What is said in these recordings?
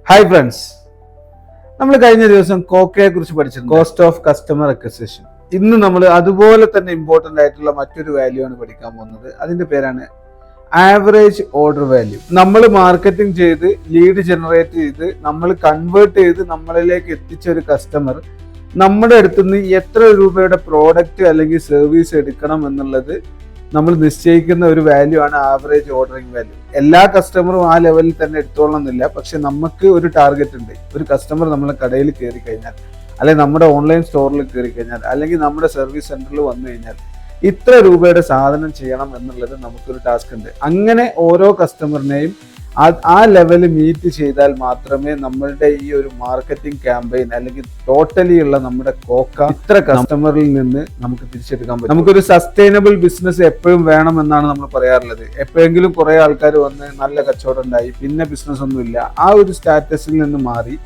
Hi friends, നമ്മൾ കഴിഞ്ഞ ദിവസം കോക്കയെ കുറിച്ച് പഠിച്ചിട്ടുണ്ട്, കോസ്റ്റ് ഓഫ് കസ്റ്റമർ അക്വിസിഷൻ. ഇന്ന് നമ്മൾ അതുപോലെ തന്നെ ഇമ്പോർട്ടൻ്റ് ആയിട്ടുള്ള മറ്റൊരു വാല്യൂ ആണ് പഠിക്കാൻ പോകുന്നത്. അതിന്റെ പേരാണ് ആവറേജ് ഓർഡർ വാല്യൂ. നമ്മൾ മാർക്കറ്റിംഗ് ചെയ്ത് ലീഡ് ജനറേറ്റ് ചെയ്ത് നമ്മൾ കൺവേർട്ട് ചെയ്ത് നമ്മളിലേക്ക് എത്തിച്ച ഒരു കസ്റ്റമർ നമ്മുടെ അടുത്തുനിന്ന് എത്ര രൂപയുടെ പ്രോഡക്റ്റ് അല്ലെങ്കിൽ സർവീസ് എടുക്കണം എന്നുള്ളത് നമ്മൾ നിശ്ചയിക്കുന്ന ഒരു വാല്യൂ ആണ് ആവറേജ് ഓർഡറിംഗ് വാല്യൂ. എല്ലാ കസ്റ്റമറും ആ ലെവലിൽ തന്നെ എടുത്തോളണമെന്നില്ല. പക്ഷെ നമുക്ക് ഒരു ടാർഗറ്റ് ഉണ്ട്. ഒരു കസ്റ്റമർ നമ്മളെ കടയിൽ കയറി കഴിഞ്ഞാൽ, അല്ലെങ്കിൽ നമ്മുടെ ഓൺലൈൻ സ്റ്റോറിൽ കയറി കഴിഞ്ഞാൽ, അല്ലെങ്കിൽ നമ്മുടെ സർവീസ് സെന്ററിൽ വന്നു കഴിഞ്ഞാൽ ഇത്ര രൂപയുടെ സാധനം ചെയ്യണം എന്നുള്ളത് നമുക്കൊരു ടാസ്ക് ഉണ്ട്. അങ്ങനെ ഓരോ കസ്റ്റമറിനെയും ആ ലെവൽ മീറ്റ് ചെയ്താൽ മാത്രമേ നമ്മളുടെ ഈ ഒരു മാർക്കറ്റിംഗ് ക്യാമ്പയിൻ അല്ലെങ്കിൽ ടോട്ടലി ഉള്ള നമ്മുടെ കോക്ക ഇത്ര കസ്റ്റമറിൽ നിന്ന് നമുക്ക് തിരിച്ചെടുക്കാൻ പറ്റും. നമുക്കൊരു സസ്റ്റൈനബിൾ ബിസിനസ് എപ്പോഴും വേണം എന്നാണ് നമ്മൾ പറയാറുള്ളത്. എപ്പോഴെങ്കിലും കുറെ ആൾക്കാർ വന്ന് നല്ല കച്ചവടം ഉണ്ടായി പിന്നെ ബിസിനസ് ഒന്നുമില്ല, ആ ഒരു സ്റ്റാറ്റസിൽ നിന്ന് മാറി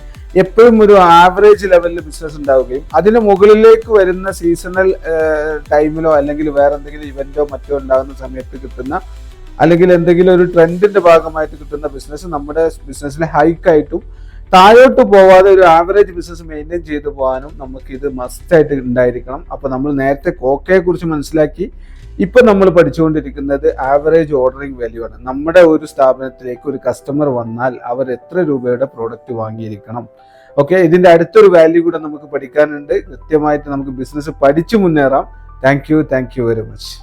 എപ്പോഴും ഒരു ആവറേജ് ലെവലിൽ ബിസിനസ് ഉണ്ടാവുകയും അതിന് മുകളിലേക്ക് വരുന്ന സീസണൽ ടൈമിലോ അല്ലെങ്കിൽ വേറെ എന്തെങ്കിലും ഇവന്റോ മറ്റോ ഉണ്ടാകുന്ന സമയത്ത് കിട്ടുന്ന അല്ലെങ്കിൽ എന്തെങ്കിലും ഒരു ട്രെൻഡിന്റെ ഭാഗമായിട്ട് കിട്ടുന്ന ബിസിനസ് നമ്മുടെ ബിസിനസ്സിലെ ഹൈക്കായിട്ടും താഴോട്ട് പോവാതെ ഒരു ആവറേജ് ബിസിനസ് മെയിൻറ്റെയിൻ ചെയ്തു പോകാനും നമുക്ക് ഇത് മസ്റ്റായിട്ട് ഉണ്ടായിരിക്കണം. അപ്പൊ നമ്മൾ നേരത്തെ കോക്കയെ കുറിച്ച് മനസ്സിലാക്കി. ഇപ്പൊ നമ്മൾ പഠിച്ചുകൊണ്ടിരിക്കുന്നത് ആവറേജ് ഓർഡറിംഗ് വാല്യൂ ആണ്. നമ്മുടെ ഒരു സ്ഥാപനത്തിലേക്ക് ഒരു കസ്റ്റമർ വന്നാൽ അവർ എത്ര രൂപയുടെ പ്രോഡക്റ്റ് വാങ്ങിയിരിക്കണം. ഓക്കെ, ഇതിന്റെ അടുത്തൊരു വാല്യൂ കൂടെ നമുക്ക് പഠിക്കാനുണ്ട്. കൃത്യമായിട്ട് നമുക്ക് ബിസിനസ് പഠിച്ചു മുന്നേറാം. Thank you very much.